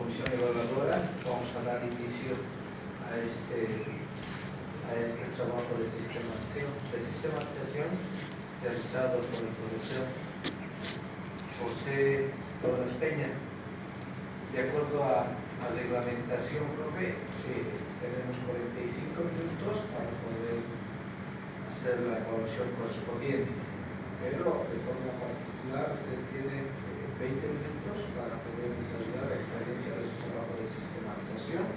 comisión evaluadora vamos a dar inicio a este trabajo de sistematización realizado por el profesor José Torres Peña. De acuerdo a la reglamentación, profe, tenemos 45 minutos para poder hacer la evaluación correspondiente, pero de forma particular usted tiene 20 minutos para poder desarrollar la experiencia de su trabajo de sistematización,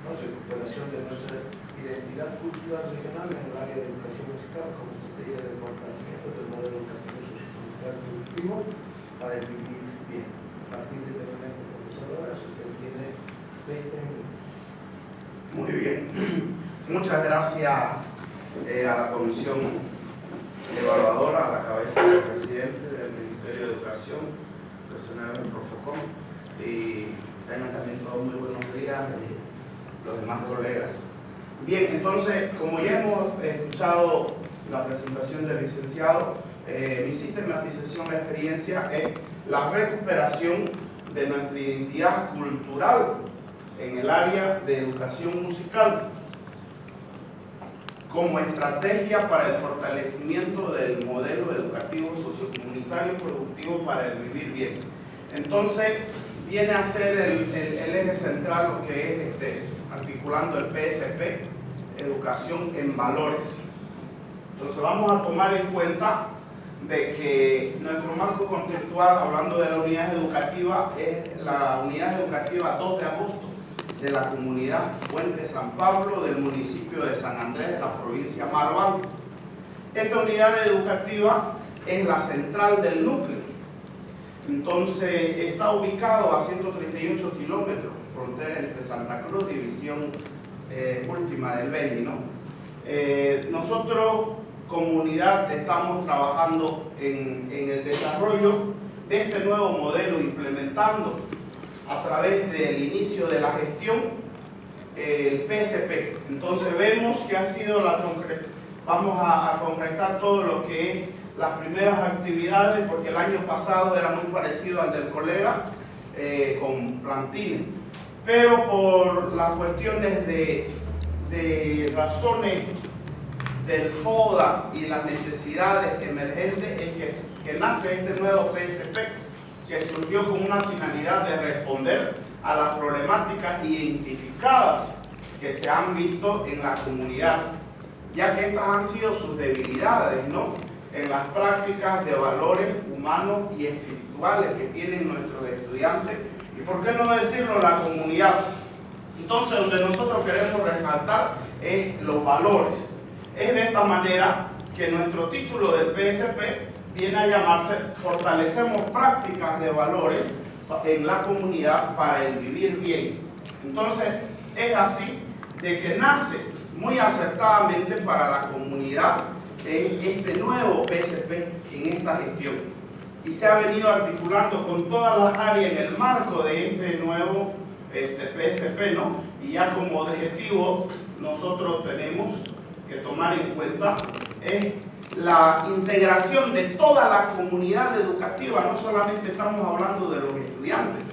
recuperación de nuestra identidad cultural regional en el área de educación musical como estrategia de fortalecimiento del modelo educativo sociocultural productivo para el vivir bien. A partir de este momento, profesora, usted tiene 20 minutos. Muy bien. Muchas gracias a la comisión evaluadora, a la cabeza del presidente del Ministerio de Educación, personal del Profocom, y tengan también todos muy buenos días los demás colegas. Bien, entonces, como ya hemos escuchado la presentación del licenciado, mi sistematización de experiencia es la recuperación de nuestra identidad cultural en el área de educación musical como estrategia para el fortalecimiento del modelo educativo sociocomunitario productivo para el vivir bien. Entonces, viene a ser el eje central lo que es articulando el PSP, Educación en Valores. Entonces, vamos a tomar en cuenta de que nuestro marco conceptual, hablando de la unidad educativa, es la unidad educativa 2 de agosto de la comunidad Puente San Pablo del municipio de San Andrés de la provincia Marval. Esta unidad educativa es la central del núcleo. Entonces está ubicado a 138 kilómetros, frontera entre Santa Cruz, división última del Beni, ¿no? Nosotros, comunidad, estamos trabajando en el desarrollo de este nuevo modelo, implementando a través del inicio de la gestión el PSP. Entonces vemos que ha sido vamos a concretar todo lo que es las primeras actividades, porque el año pasado era muy parecido al del colega, con plantines, pero por las cuestiones de razones del FODA y las necesidades emergentes es que nace este nuevo PSP, que surgió con una finalidad de responder a las problemáticas identificadas que se han visto en la comunidad, ya que estas han sido sus debilidades, ¿no?, en las prácticas de valores humanos y espirituales que tienen nuestros estudiantes, y por qué no decirlo, la comunidad. Entonces, donde nosotros queremos resaltar es los valores. Es de esta manera que nuestro título del PSP viene a llamarse Fortalecemos prácticas de valores en la comunidad para el vivir bien. Entonces, es así de que nace muy acertadamente para la comunidad este nuevo PSP en esta gestión. Y se ha venido articulando con todas las áreas en el marco de este nuevo PSP, ¿no? Y ya como objetivo nosotros tenemos que tomar en cuenta la integración de toda la comunidad educativa. No solamente estamos hablando de los estudiantes,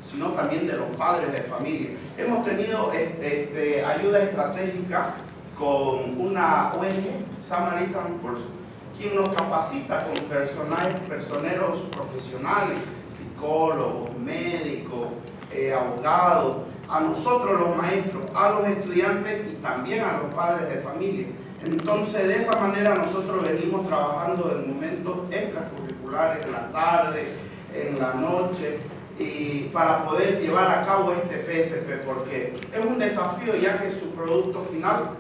sino también de los padres de familia. Hemos tenido ayuda estratégica con una ONG, Samaritan Purse, quien nos capacita con personeros profesionales, psicólogos, médicos, abogados, a nosotros los maestros, a los estudiantes y también a los padres de familia. Entonces, de esa manera nosotros venimos trabajando en momentos extracurriculares, en la tarde, en la noche, y para poder llevar a cabo este PSP, porque es un desafío, ya que su producto final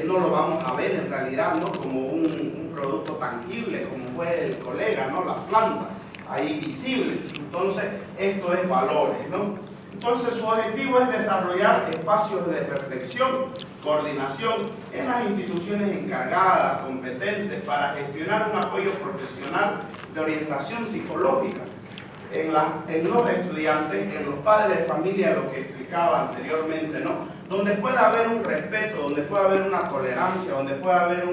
no lo vamos a ver en realidad, ¿no?, como un producto tangible, como fue el colega, ¿no?, la planta ahí visible. Entonces, esto es valores, ¿no? Entonces, su objetivo es desarrollar espacios de reflexión, coordinación en las instituciones encargadas, competentes, para gestionar un apoyo profesional de orientación psicológica en los estudiantes, en los padres de familia, lo que explicaba anteriormente, ¿no?, donde pueda haber un respeto, donde pueda haber una tolerancia, donde pueda haber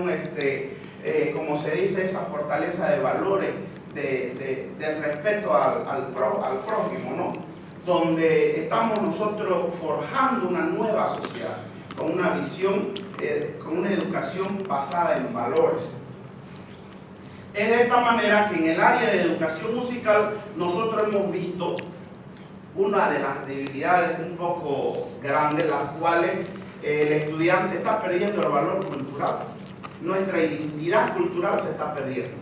como se dice, esa fortaleza de valores, del respeto al prójimo, ¿no? donde estamos nosotros forjando una nueva sociedad, con una visión, con una educación basada en valores. Es de esta manera que en el área de educación musical nosotros hemos visto una de las debilidades un poco grandes, las cuales el estudiante está perdiendo el valor cultural. Nuestra identidad cultural se está perdiendo,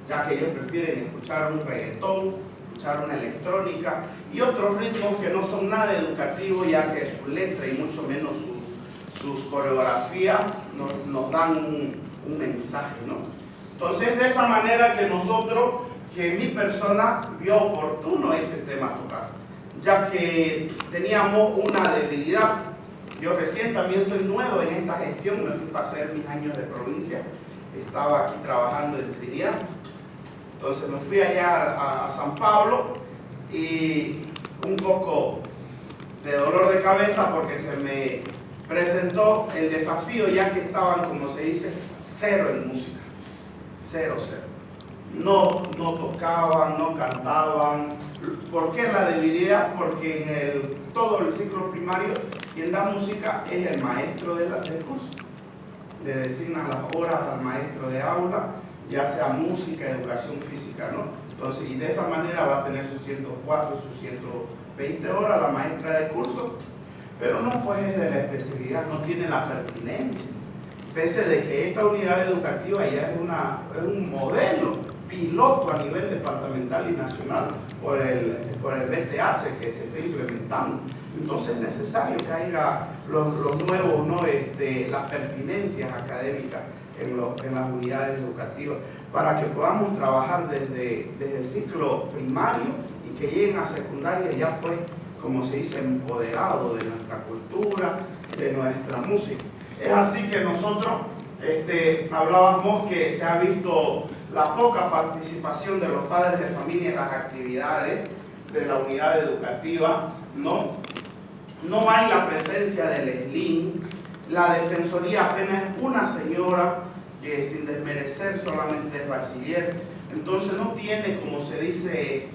ya que ellos prefieren escuchar un reggaetón, escuchar una electrónica y otros ritmos que no son nada educativos, ya que su letra y mucho menos sus coreografías nos dan un mensaje, ¿no? Entonces, de esa manera que nosotros, que mi persona vio oportuno este tema tocar, ya que teníamos una debilidad. Yo recién también soy nuevo en esta gestión, me fui para hacer mis años de provincia, estaba aquí trabajando en Trinidad. Entonces me fui allá a San Pablo y un poco de dolor de cabeza porque se me presentó el desafío, ya que estaban, como se dice, cero en música. Cero. No tocaban, no cantaban. ¿Por qué la debilidad? Porque en todo el ciclo primario, quien da música es el maestro del curso. Le designan las horas al maestro de aula, ya sea música, educación física, ¿no? Entonces, y de esa manera va a tener sus 104, sus 120 horas la maestra de curso, pero no pues de la especialidad, no tiene la pertinencia. Pese de que esta unidad educativa ya es un modelo piloto a nivel departamental y nacional por el BTH que se está implementando. Entonces es necesario que haya los nuevos, ¿no? Las pertinencias académicas en las unidades educativas para que podamos trabajar desde el ciclo primario y que lleguen a secundaria ya pues, como se dice, empoderados de nuestra cultura, de nuestra música. Es así que nosotros hablábamos que se ha visto la poca participación de los padres de familia en las actividades de la unidad educativa, ¿no? No hay la presencia del SLIN, la defensoría apenas es una señora que sin desmerecer solamente es bachiller, entonces no tiene, como se dice,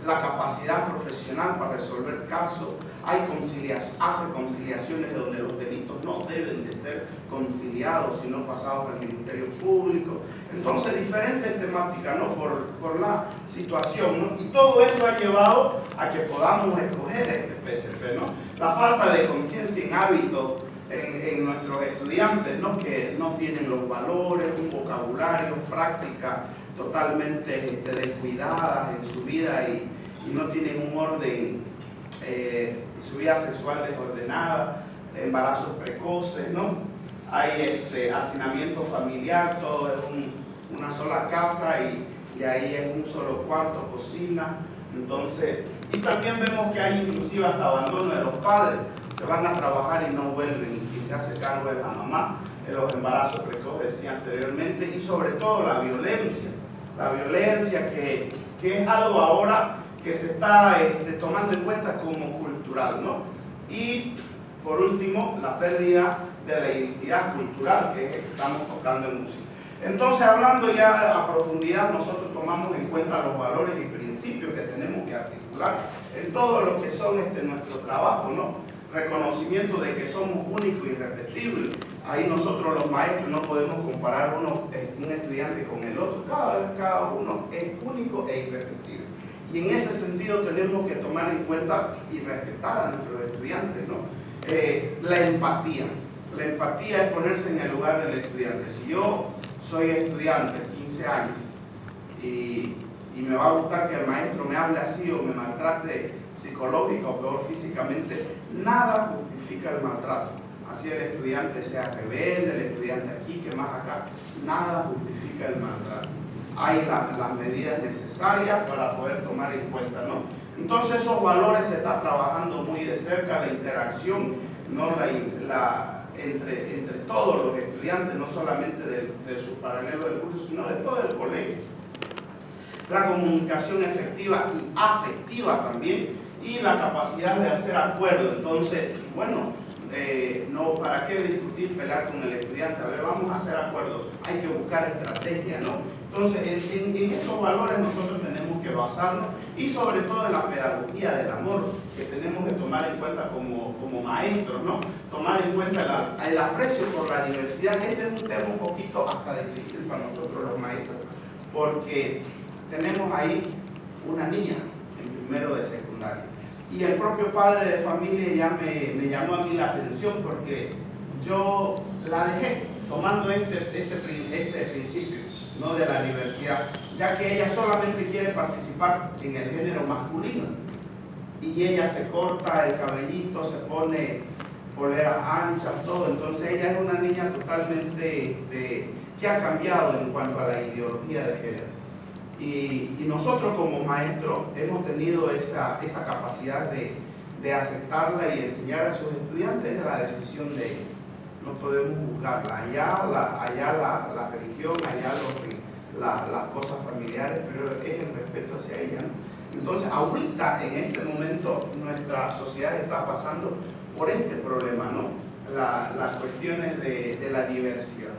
la capacidad profesional para resolver casos, hace conciliaciones donde los delitos no deben de ser conciliados, sino pasados al Ministerio Público. Entonces, diferentes temáticas, ¿no? Por la situación, ¿no? Y todo eso ha llevado a que podamos escoger este PSP, ¿no? La falta de conciencia en hábitos en nuestros estudiantes, ¿no? Que no tienen los valores, un vocabulario, prácticas totalmente descuidadas en su vida y no tienen un orden, su vida sexual desordenada, embarazos precoces, ¿no? Hay hacinamiento familiar, todo es una sola casa y ahí es un solo cuarto, cocina. Entonces, y también vemos que hay inclusive hasta abandono de los padres, se van a trabajar y no vuelven y se hace cargo de la mamá, de los embarazos precoces, decía anteriormente, y sobre todo la violencia que es algo ahora que se está tomando en cuenta como cultural, ¿no? Y por último, la pérdida de la identidad cultural que estamos tocando en música. Entonces, hablando ya a profundidad, nosotros tomamos en cuenta los valores y principios que tenemos que articular en todo lo que son nuestro trabajo, ¿no? Reconocimiento de que somos únicos y irrepetibles. Ahí nosotros los maestros no podemos comparar un estudiante con el otro. Cada uno es único e irrepetible. Y en ese sentido tenemos que tomar en cuenta y respetar a nuestros estudiantes, ¿no? La empatía. La empatía es ponerse en el lugar del estudiante. Si yo soy estudiante, 15 años, y me va a gustar que el maestro me hable así o me maltrate psicológica o peor físicamente, nada justifica el maltrato. Así el estudiante sea rebelde, el estudiante aquí, que más acá, nada justifica el maltrato. Hay las medidas necesarias para poder tomar en cuenta, ¿no? Entonces esos valores se está trabajando muy de cerca, la interacción, ¿no? Entre todos los estudiantes, no solamente de sus paralelos del curso, sino de todo el colegio. La comunicación efectiva y afectiva también, y la capacidad de hacer acuerdos. Entonces, bueno, no, ¿para qué discutir, pelear con el estudiante? A ver, vamos a hacer acuerdos, hay que buscar estrategia, ¿no? Entonces, en esos valores nosotros tenemos que basarnos y sobre todo en la pedagogía del amor que tenemos que tomar en cuenta como maestros, ¿no? Tomar en cuenta el aprecio por la diversidad. Este es un tema un poquito hasta difícil para nosotros los maestros, porque tenemos ahí una niña en primero de secundaria y el propio padre de familia ya me llamó a mí la atención porque yo la dejé tomando este principio, ¿no?, de la diversidad, ya que ella solamente quiere participar en el género masculino y ella se corta el cabellito, se pone poleras anchas, todo. Entonces ella es una niña totalmente que ha cambiado en cuanto a la ideología de género. Y nosotros como maestros hemos tenido esa capacidad de aceptarla y enseñar a sus estudiantes de la decisión de ellos. No podemos juzgarla. Allá la religión, allá las cosas familiares, pero es el respeto hacia ella, ¿no? Entonces, ahorita, en este momento, nuestra sociedad está pasando por este problema, ¿no? Las cuestiones de la diversidad.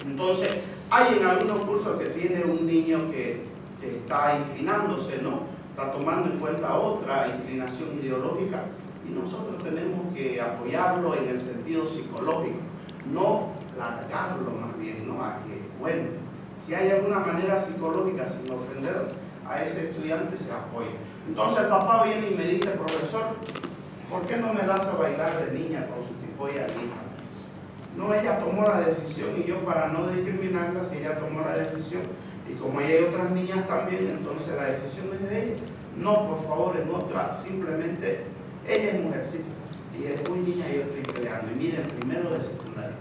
Entonces, hay en algunos cursos que tiene un niño que está inclinándose, ¿no? Está tomando en cuenta otra inclinación ideológica y nosotros tenemos que apoyarlo en el sentido psicológico, no largarlo más bien, ¿no? A que, bueno, si hay alguna manera psicológica sin ofender a ese estudiante, se apoya. Entonces el papá viene y me dice, profesor, ¿por qué no me das a bailar de niña con su tipoya hija? No, ella tomó la decisión y yo, para no discriminarla, si ella tomó la decisión y como hay otras niñas también, entonces la decisión es de ella. No, por favor, en otra, simplemente ella es mujercita y es muy niña y yo estoy peleando. Y miren, primero de secundaria,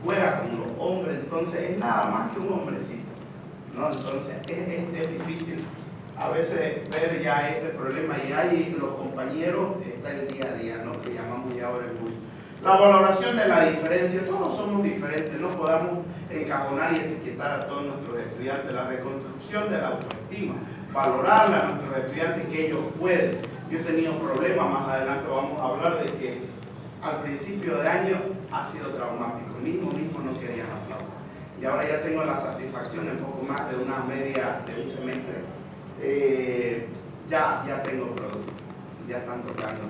juega con los hombres, entonces es nada más que un hombrecito, ¿no? Entonces es difícil a veces ver ya este problema y hay los compañeros, está el día a día, ¿no?, que llamamos ya ahora el curso. La valoración de la diferencia, todos somos diferentes, no podamos encajonar y etiquetar a todos nuestros estudiantes. La reconstrucción de la autoestima, valorarle a nuestros estudiantes que ellos pueden. Yo he tenido problemas, más adelante vamos a hablar de que al principio de año ha sido traumático, mismo no querían la flauta. Y ahora ya tengo la satisfacción en poco más de una media de un semestre, ya tengo producto, ya están tocando.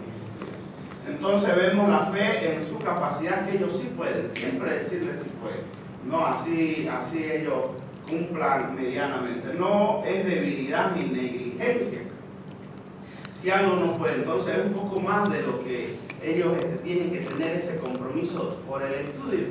Entonces vemos la fe en su capacidad, que ellos sí pueden, siempre decirles sí pueden, no así ellos cumplan medianamente, no es debilidad ni negligencia si algo no puede. Entonces es un poco más de lo que ellos tienen que tener, ese compromiso por el estudio.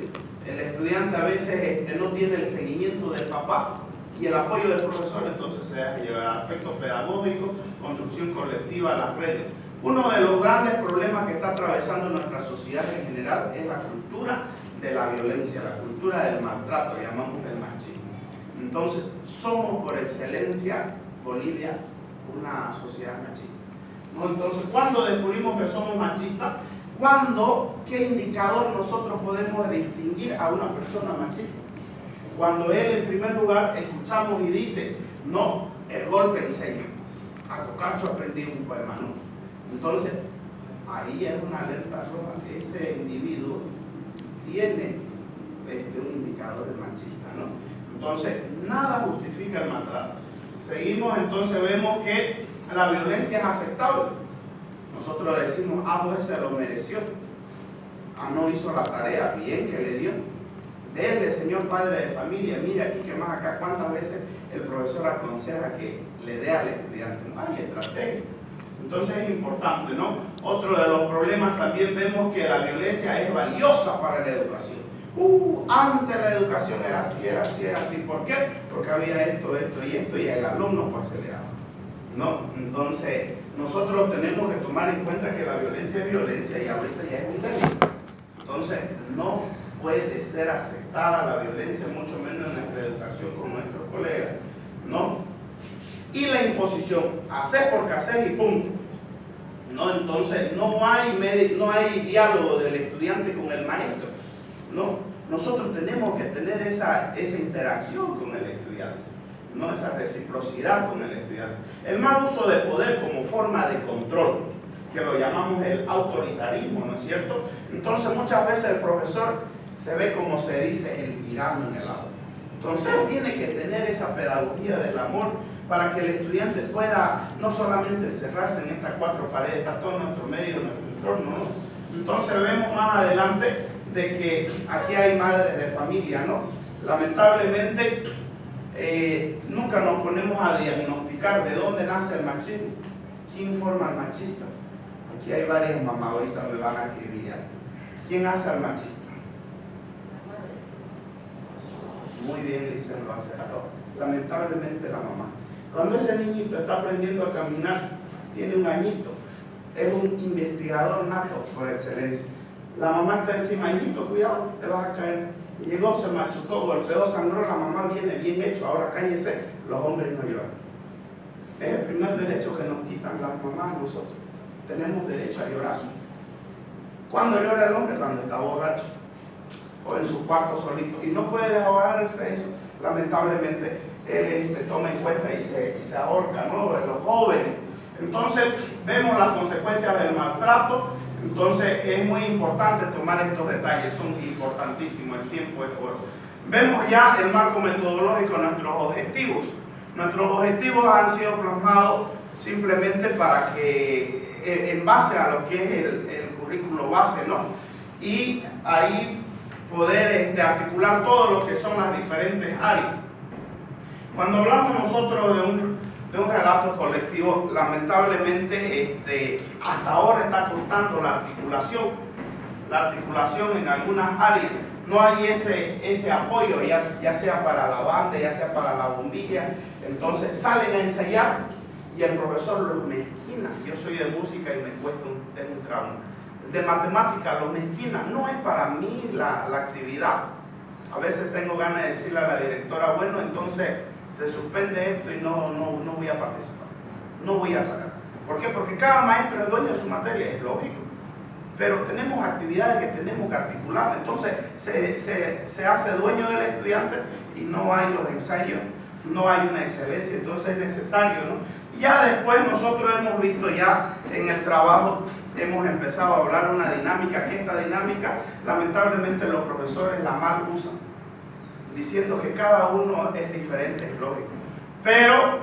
El estudiante a veces no tiene el seguimiento del papá y el apoyo del profesor, entonces se deja llevar a aspectos pedagógicos, construcción colectiva, las redes. Uno de los grandes problemas que está atravesando nuestra sociedad en general es la cultura de la violencia, la cultura del maltrato, llamamos el machismo. Entonces, somos por excelencia, Bolivia, una sociedad machista, ¿no? Entonces, ¿cuándo descubrimos que somos machistas? ¿Qué indicador nosotros podemos distinguir a una persona machista? Cuando él, en primer lugar, escuchamos y dice, no, el golpe enseña. A Cocacho aprendí un poema, ¿no? Entonces, ahí es una alerta roja. Ese individuo tiene un indicador de machista, ¿no? Entonces, nada justifica el maltrato. Seguimos, entonces vemos que la violencia es aceptable. Nosotros decimos, pues se lo mereció. No hizo la tarea, bien que le dio. Dele, señor padre de familia, mire aquí que más acá, cuántas veces el profesor aconseja que le dé al estudiante. No hay estrategia. Entonces es importante, ¿no? Otro de los problemas también vemos que la violencia es valiosa para la educación. Antes la educación era así. ¿Por qué? Porque había esto y el alumno pues se le daba, ¿no? Entonces nosotros tenemos que tomar en cuenta que la violencia es violencia y ahorita ya es un delito. Entonces no puede ser aceptada la violencia, mucho menos en nuestra educación con nuestros colegas, ¿no? Y la imposición, hacer porque hacer y punto, ¿no? Entonces no hay diálogo del estudiante con el maestro, ¿no? Nosotros tenemos que tener esa interacción con el estudiante, ¿no? Esa reciprocidad con el estudiante. El mal uso de poder como forma de control. que lo llamamos el autoritarismo, ¿no es cierto? Entonces muchas veces el profesor se ve, como se dice, el tirano en el aula. Entonces tiene que tener esa pedagogía del amor para que el estudiante pueda no solamente cerrarse en estas cuatro paredes, está todo nuestro medio, nuestro entorno, ¿no? Entonces vemos más adelante de que aquí hay madres de familia, ¿no? Lamentablemente nunca nos ponemos a diagnosticar de dónde nace el machismo, quién forma al machista. Aquí hay varias mamás, ahorita me van a escribir. ¿Quién hace al machista? Muy bien, dicen los acertados. Lamentablemente la mamá. Cuando ese niñito está aprendiendo a caminar, tiene un añito, es un investigador nato por excelencia. La mamá está encima, añito, cuidado, te vas a caer. Llegó, se machucó, golpeó, sangró, la mamá viene bien hecho, ahora cállese, los hombres no lloran. Es el primer derecho que nos quitan las mamás a nosotros. Tenemos derecho a llorar. ¿Cuándo llora el hombre? Cuando está borracho o en su cuarto solito y no puede desahogarse eso. Lamentablemente él toma en cuenta y se ahorca, ¿no? De los jóvenes. Entonces vemos las consecuencias del maltrato. Entonces es muy importante tomar estos detalles, son importantísimos, el tiempo es corto. Vemos ya el marco metodológico, nuestros objetivos. Nuestros objetivos han sido plasmados simplemente para que, en base a lo que es el currículo base, ¿no? Y ahí poder articular todo lo que son las diferentes áreas. Cuando hablamos nosotros de un relato colectivo, lamentablemente hasta ahora está costando la articulación en algunas áreas. No hay ese apoyo, ya sea para la banda, ya sea para la bombilla. Entonces salen a ensayar y el profesor los mezquina. Yo soy de música y me cuesta un trauma. De matemática los mezquina. No es para mí la actividad. A veces tengo ganas de decirle a la directora, bueno, entonces se suspende esto y no voy a participar, no voy a sacar. ¿Por qué? Porque cada maestro es dueño de su materia, es lógico, pero tenemos actividades que tenemos que articular. Entonces se hace dueño del estudiante y no hay los ensayos, no hay una excelencia, entonces es necesario, ¿no? Ya después nosotros hemos visto ya en el trabajo, hemos empezado a hablar de una dinámica, que esta dinámica lamentablemente los profesores la mal usan, diciendo que cada uno es diferente, es lógico. Pero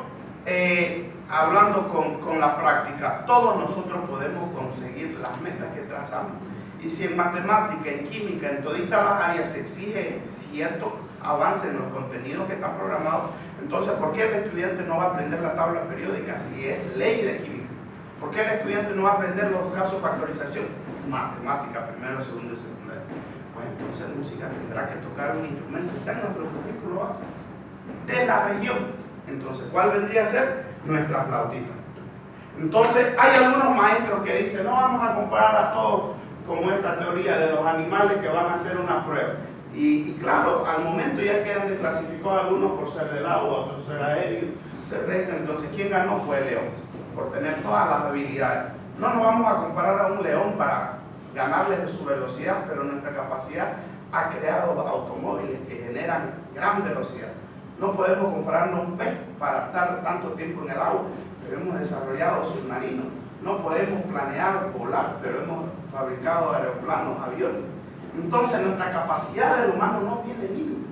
hablando con la práctica, todos nosotros podemos conseguir las metas que trazamos. Y si en matemática, en química, en todas las áreas se exige cierto avance en los contenidos que están programados, entonces ¿por qué el estudiante no va a aprender la tabla periódica si es ley de química? ¿Por qué el estudiante no va a aprender los casos de factorización? Matemática, primero, segundo y secundario. Pues entonces música tendrá que tocar un instrumento, está en nuestro currículo base de la región. Entonces, ¿cuál vendría a ser? Nuestra flautita. Entonces, hay algunos maestros que dicen, no vamos a comparar a todos como esta teoría de los animales que van a hacer una prueba. Y claro, al momento ya quedan desclasificados algunos por ser del agua, otros ser aéreo, terrestre. Entonces, ¿quién ganó? Fue el león, por tener todas las habilidades. No nos vamos a comparar a un león para ganarles de su velocidad, pero nuestra capacidad ha creado automóviles que generan gran velocidad. No podemos compararnos a un pez para estar tanto tiempo en el agua, pero hemos desarrollado submarinos. No podemos planear volar, pero hemos fabricado aeroplanos, aviones. Entonces nuestra capacidad del humano no tiene límite.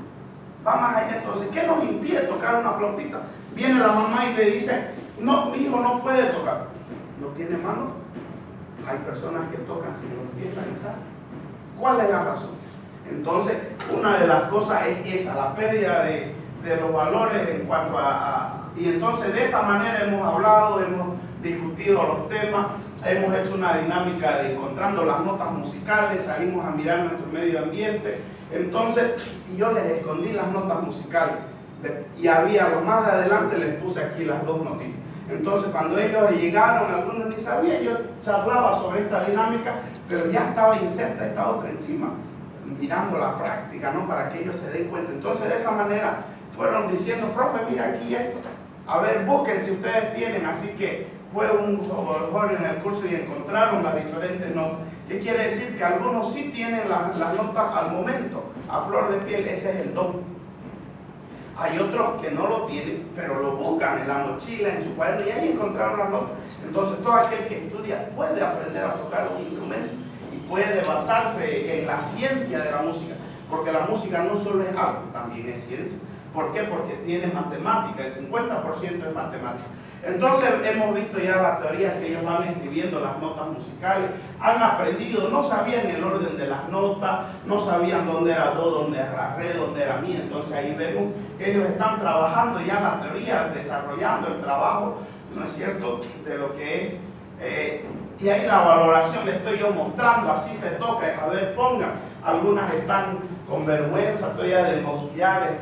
Va más allá. Entonces, ¿qué nos impide tocar una flautita? Viene la mamá y le dice, no, mi hijo no puede tocar. ¿No tiene manos? Hay personas que tocan sin los pies la guitarra. ¿Cuál es la razón? Entonces, una de las cosas es esa, la pérdida de los valores en cuanto y entonces de esa manera hemos hablado, hemos discutido los temas, hemos hecho una dinámica de encontrando las notas musicales, salimos a mirar nuestro medio ambiente. Entonces, y yo les escondí las notas musicales y había, lo más de adelante les puse aquí las dos notitas. Entonces, cuando ellos llegaron, algunos ni sabían, yo charlaba sobre esta dinámica, pero ya estaba inserta esta otra encima, mirando la práctica, ¿no? Para que ellos se den cuenta. Entonces, de esa manera fueron diciendo, profe, mira aquí esto, a ver, busquen si ustedes tienen. Así que fue un laboratorio en el curso y encontraron las diferentes notas. ¿Qué quiere decir? Que algunos sí tienen las notas al momento, a flor de piel, ese es el don. Hay otros que no lo tienen, pero lo buscan en la mochila, en su cuaderno, y ahí encontraron la nota. Entonces todo aquel que estudia puede aprender a tocar un instrumento y puede basarse en la ciencia de la música, porque la música no solo es arte, también es ciencia. ¿Por qué? Porque tiene matemática, el 50% es matemática. Entonces hemos visto ya la teoría que ellos van escribiendo las notas musicales, han aprendido, no sabían el orden de las notas, no sabían dónde era do, dónde era re, dónde era mi. Entonces ahí vemos que ellos están trabajando ya la teoría, desarrollando el trabajo, ¿no es cierto?, de lo que es. Y ahí la valoración le estoy yo mostrando, así se toca, a ver, pongan. Algunas están con vergüenza, estoy a desmoquillar,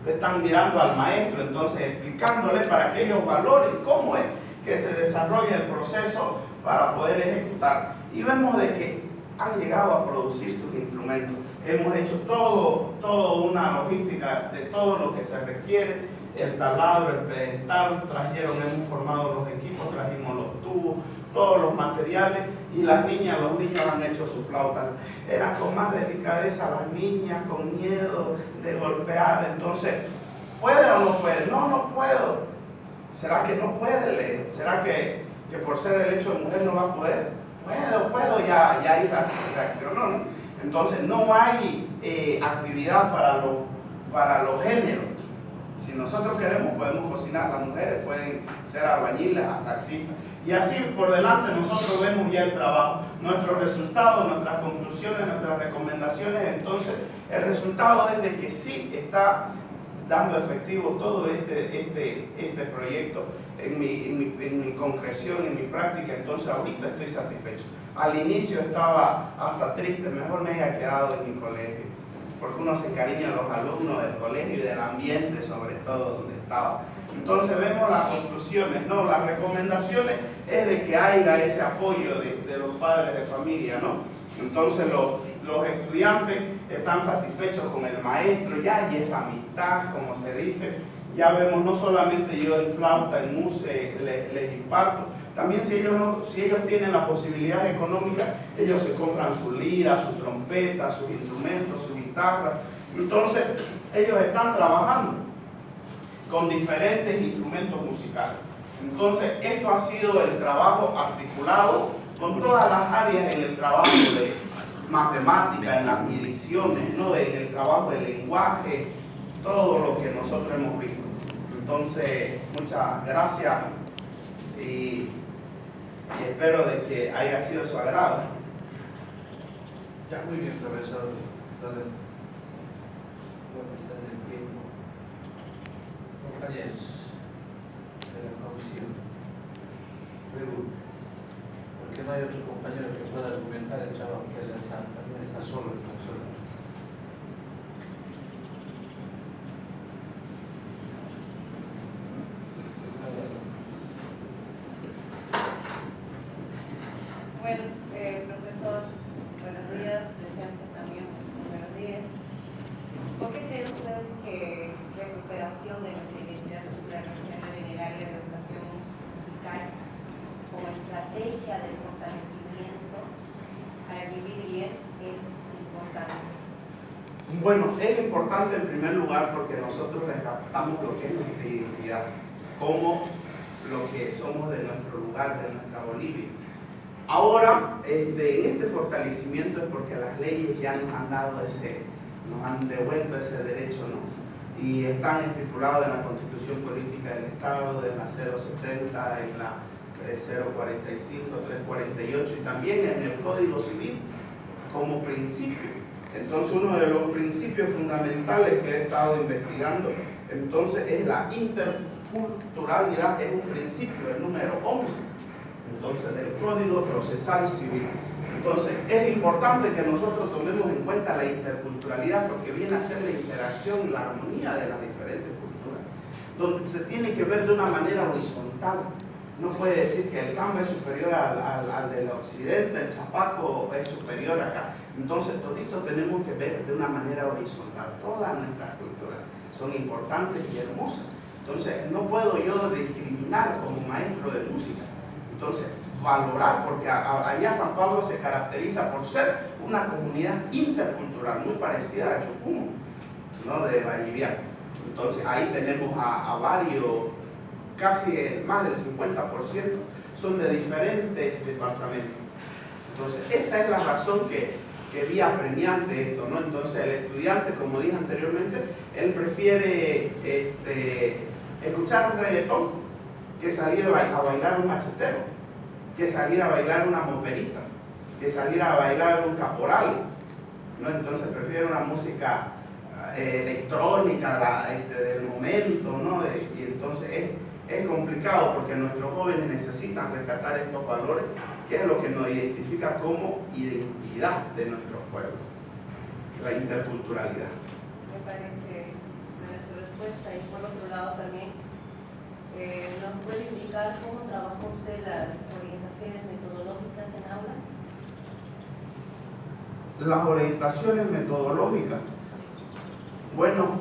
están mirando al maestro, entonces explicándole para que ellos valoren cómo es que se desarrolla el proceso para poder ejecutar. Y vemos de que han llegado a producir sus instrumentos. Hemos hecho todo una logística de todo lo que se requiere, el taladro, el pedestal, hemos formado los equipos, trajimos los tubos, todos los materiales, y las niñas, los niños han hecho sus flautas. Eran con más delicadeza las niñas, con miedo de golpear. Entonces, ¿puede o no puede? No, no puedo. ¿Será que no puede? ¿Será que por ser el hecho de mujer no va a poder? Puedo, ya ahí reaccionó, ¿no? Entonces, no hay actividad para los géneros. Si nosotros queremos, podemos cocinar, las mujeres pueden ser albañiles, taxistas. Y así por delante nosotros vemos ya el trabajo, nuestros resultados, nuestras conclusiones, nuestras recomendaciones. Entonces, el resultado es de que sí está dando efectivo todo este proyecto en mi concreción, en mi práctica. Entonces, ahorita estoy satisfecho. Al inicio estaba hasta triste, mejor me haya quedado en mi colegio, porque uno se encariña a los alumnos del colegio y del ambiente, sobre todo donde estaba. Entonces vemos las conclusiones, ¿no? Las recomendaciones es de que haya ese apoyo de los padres de familia, ¿no? Entonces los estudiantes están satisfechos con el maestro, ya hay esa amistad, como se dice. Ya vemos, no solamente yo en flauta, en música, les imparto, también si ellos tienen la posibilidad económica, ellos se compran su lira, su trompeta, sus instrumentos, su guitarra. Entonces ellos están trabajando con diferentes instrumentos musicales. Entonces, esto ha sido el trabajo articulado con todas las áreas en el trabajo de matemática, en las mediciones, ¿no? En el trabajo del lenguaje, todo lo que nosotros hemos visto. Entonces, muchas gracias y espero de que haya sido de su agrado. Ya, muy bien, profesor. Entonces, bueno, está en el tiempo. Compañeros de la comisión, preguntas. Porque no hay otro compañero que pueda argumentar el trabajo que hace el SAT, también está solo el profesor. Bueno, profesor, buenos días, presentes también, buenos días. ¿Por qué cree usted que recuperación de nuestra identidad cultural regional en el área de educación musical como estrategia del fortalecimiento para vivir bien es importante? Bueno, es importante en primer lugar porque nosotros rescatamos lo que es nuestra identidad, como lo que somos de nuestro lugar, de nuestra Bolivia. Ahora, en este fortalecimiento es porque las leyes ya nos han dado nos han devuelto ese derecho, ¿no? Y están estipulados en la Constitución Política del Estado, en la 070, en la 045, 348 y también en el Código Civil como principio. Entonces, uno de los principios fundamentales que he estado investigando, entonces, es la interculturalidad, es un principio, el número 11. Entonces, del Código Procesal Civil. Entonces, es importante que nosotros tomemos en cuenta la interculturalidad porque viene a ser la interacción y la armonía de las diferentes culturas, donde se tiene que ver de una manera horizontal. No puede decir que el Camba es superior al del occidente, el Chapaco es superior acá. Entonces, toditos tenemos que ver de una manera horizontal. Todas nuestras culturas son importantes y hermosas. Entonces, no puedo yo discriminar como maestro de música. Entonces, valorar, porque allá San Pablo se caracteriza por ser una comunidad intercultural, muy parecida a Chucumo, ¿no? De Valliviano. Entonces ahí tenemos a varios, casi más del 50% son de diferentes departamentos. Entonces esa es la razón que vi apremiante esto, ¿no? Entonces el estudiante, como dije anteriormente, él prefiere escuchar un reggaetón que salir a bailar un machetero, que salir a bailar una moperita, que salir a bailar un caporal, ¿no? Entonces prefiere una música electrónica del momento, ¿no? Y entonces es complicado porque nuestros jóvenes necesitan rescatar estos valores, que es lo que nos identifica como identidad de nuestros pueblos, la interculturalidad. Me parece buena su respuesta. Y por otro lado también, ¿nos puede indicar cómo trabajó usted las orientaciones metodológicas en aula? Las orientaciones metodológicas, bueno,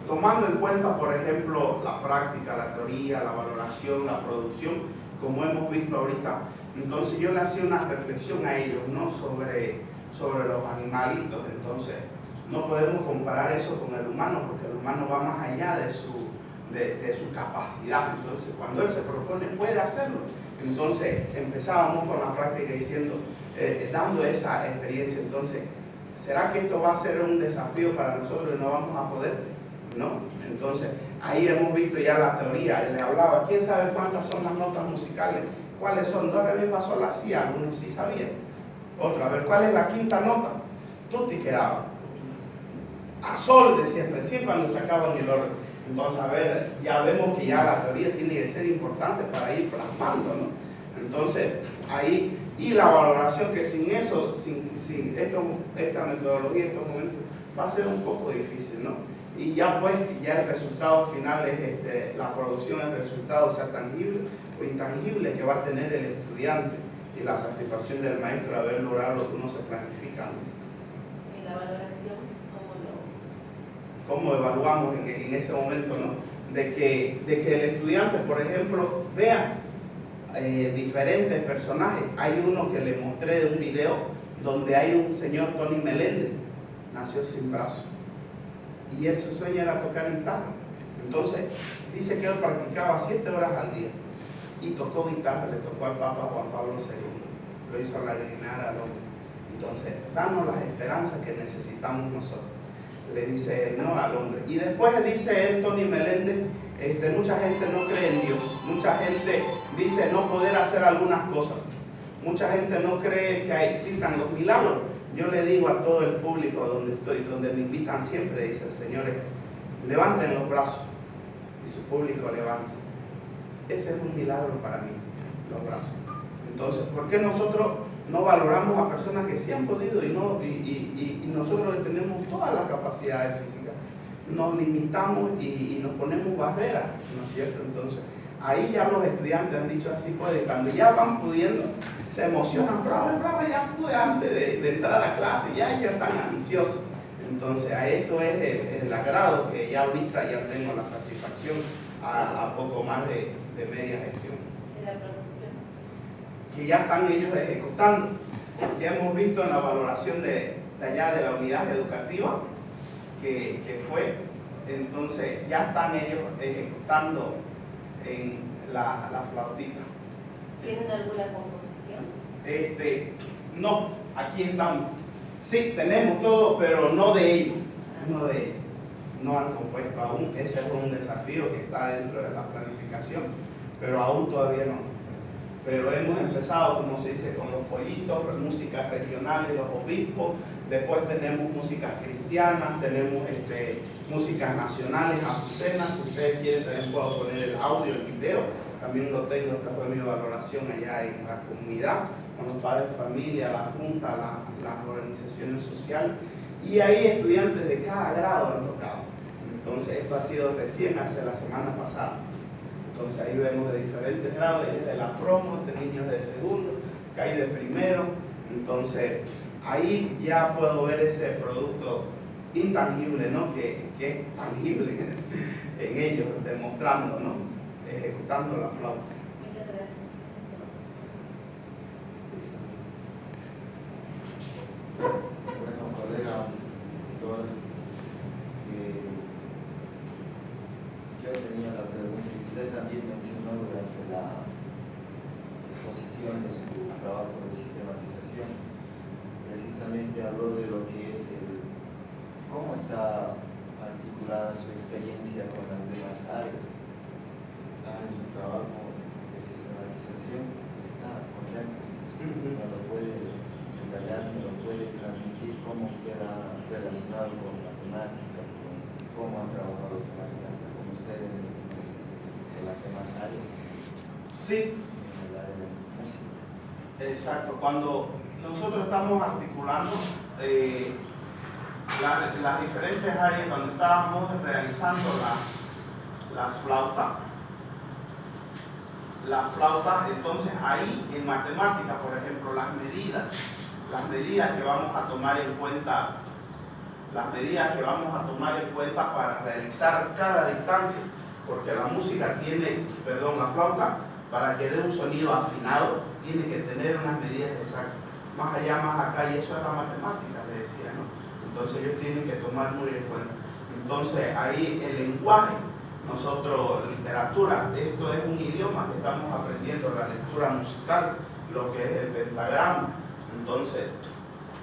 tomando en cuenta, por ejemplo, la práctica, la teoría, la valoración, la producción, como hemos visto ahorita, entonces yo le hacía una reflexión a ellos, ¿no? sobre los animalitos. Entonces no podemos comparar eso con el humano, porque el humano va más allá de su capacidad. Entonces cuando él se propone puede hacerlo. Entonces empezábamos con la práctica diciendo, dando esa experiencia. Entonces, ¿será que esto va a ser un desafío para nosotros y no vamos a poder? No. Entonces ahí hemos visto ya la teoría. Le hablaba, ¿quién sabe cuántas son las notas musicales? ¿Cuáles son? Do, re, mi, fa, sol, la, si. Algunos sí sabían. Otro, a ver, ¿cuál es la quinta nota? Tutti quedaba. A sol decía recién cuando sacaban el orden. Entonces, a ver, ya vemos que ya la teoría tiene que ser importante para ir plasmando, ¿no? Entonces, ahí, y la valoración, que sin eso, sin esta metodología, estos momentos, va a ser un poco difícil, ¿no? Y ya pues, ya el resultado final es la producción, el resultado sea tangible o intangible que va a tener el estudiante y la satisfacción del maestro de haber logrado lo que uno se planifica, ¿no? ¿Y la valoración cómo evaluamos en ese momento, ¿no? De que el estudiante, por ejemplo, vea diferentes personajes. Hay uno que le mostré de un video donde hay un señor, Tony Meléndez, nació sin brazo, y él, su sueño era tocar guitarra. Entonces dice que él practicaba 7 horas al día y tocó guitarra, le tocó al Papa Juan Pablo II, lo hizo lagrimear al hombre. Entonces, danos las esperanzas que necesitamos nosotros, le dice él, no al hombre. Y después dice él, Tony Meléndez, mucha gente no cree en Dios, mucha gente dice no poder hacer algunas cosas, mucha gente no cree que existan los milagros. Yo le digo a todo el público donde estoy, donde me invitan siempre, dice el Señor, levanten los brazos, y su público levanta. Ese es un milagro para mí, los brazos. Entonces, ¿por qué nosotros no valoramos a personas que sí han podido y nosotros que tenemos todas las capacidades físicas? Nos limitamos y nos ponemos barreras, ¿no es cierto? Entonces, ahí ya los estudiantes han dicho así puede, cuando ya van pudiendo, se emocionan, bravo, ya pude antes de entrar a clase, ya están ansiosos. Entonces, a eso es el agrado, que ya ahorita ya tengo la satisfacción a poco más de media gestión. ¿Y la producción? Que ya están ellos ejecutando. Ya hemos visto en la valoración de allá de la unidad educativa que fue, entonces ya están ellos ejecutando en la flautita. ¿Tienen alguna composición? No, aquí estamos. Sí, tenemos todo, pero no de ellos. No han compuesto aún. Ese es un desafío que está dentro de la planificación, pero aún todavía no. Pero hemos empezado, como se dice, con los pollitos, músicas regionales, los obispos. Después tenemos músicas cristianas, tenemos músicas nacionales, azucenas. Si ustedes quieren, también puedo poner el audio, el video. También lo tengo, esta fue mi valoración allá en la comunidad, con los padres de familia, la junta, las organizaciones sociales. Y ahí estudiantes de cada grado han tocado. Entonces, esto ha sido recién hace la semana pasada. Entonces, ahí vemos de diferentes grados, desde la promo, de niños de segundo, que hay de primero. Entonces, ahí ya puedo ver ese producto intangible, ¿no? Que es tangible en ellos, demostrando, ¿no? Ejecutando la flauta. Muchas gracias. Bueno, colega, doctores, presentación de su trabajo de sistematización, precisamente habló de lo que es cómo está articulada su experiencia con las demás áreas. En su trabajo de sistematización está contento. ¿Me lo puede detallar, me lo puede transmitir cómo usted ha relacionado con matemática, con cómo ha trabajado con matemática con usted en las demás áreas? Sí. En el área de música. Exacto. Cuando nosotros estamos articulando las diferentes áreas, cuando estábamos realizando las flautas, entonces ahí en matemática, por ejemplo, las medidas que vamos a tomar en cuenta, para realizar cada distancia, porque la música la flauta, para que dé un sonido afinado, tiene que tener unas medidas exactas, más allá, más acá, y eso es la matemática, le decía, ¿no? Entonces ellos tienen que tomar muy en cuenta. Entonces ahí el lenguaje, nosotros, literatura, esto es un idioma que estamos aprendiendo, la lectura musical, lo que es el pentagrama. Entonces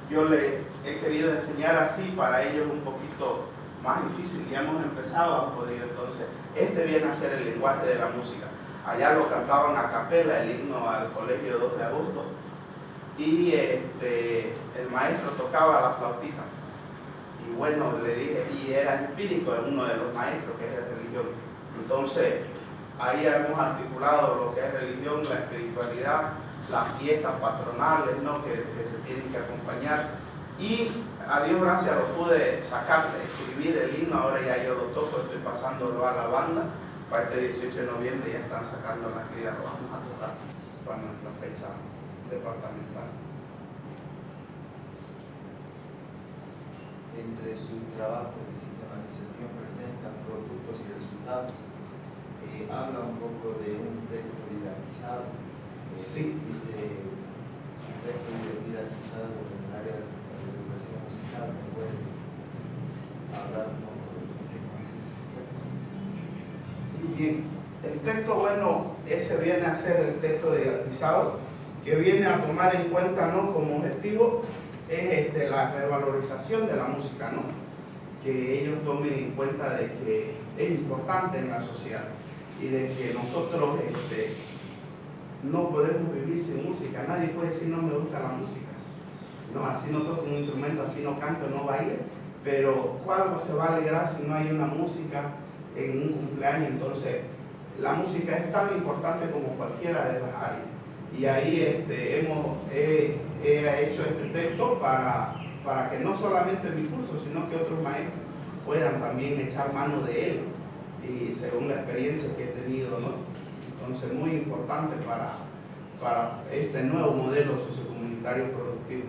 yo les he querido enseñar así, para ellos un poquito más difícil, ya hemos empezado a poder. Entonces viene a ser el lenguaje de la música. Allá lo cantaban a capela, el himno al colegio 2 de agosto, y el maestro tocaba la flautita. Y bueno, le dije, y era empírico, uno de los maestros, que es de religión. Entonces, ahí hemos articulado lo que es religión, la espiritualidad, las fiestas patronales, ¿no?, que se tienen que acompañar. Y a Dios gracias lo pude sacar, escribir el himno, ahora ya yo lo toco, estoy pasándolo a la banda. Para este 18 de noviembre ya están sacando las crías, lo vamos a tocar para nuestra fecha departamental. Entre su trabajo de sistematización presenta productos y resultados. Habla un poco de un texto didatizado. Sí. Dice un texto didatizado en el área de la educación musical. ¿Me puede hablar un poco de qué consiste? Bien, el texto, bueno, ese viene a ser el texto didatizado, que viene a tomar en cuenta, ¿no?, como objetivo es la revalorización de la música, ¿no?, que ellos tomen en cuenta de que es importante en la sociedad y de que nosotros no podemos vivir sin música. Nadie puede decir no me gusta la música, no, así no toco un instrumento, así no canto, no baile, pero ¿cuál se va a alegrar si no hay una música en un cumpleaños? Entonces la música es tan importante como cualquiera de las áreas, y ahí he hecho este texto para que no solamente mi curso, sino que otros maestros puedan también echar mano de él, y según la experiencia que he tenido, ¿no? Entonces muy importante para este nuevo modelo sociocomunitario productivo.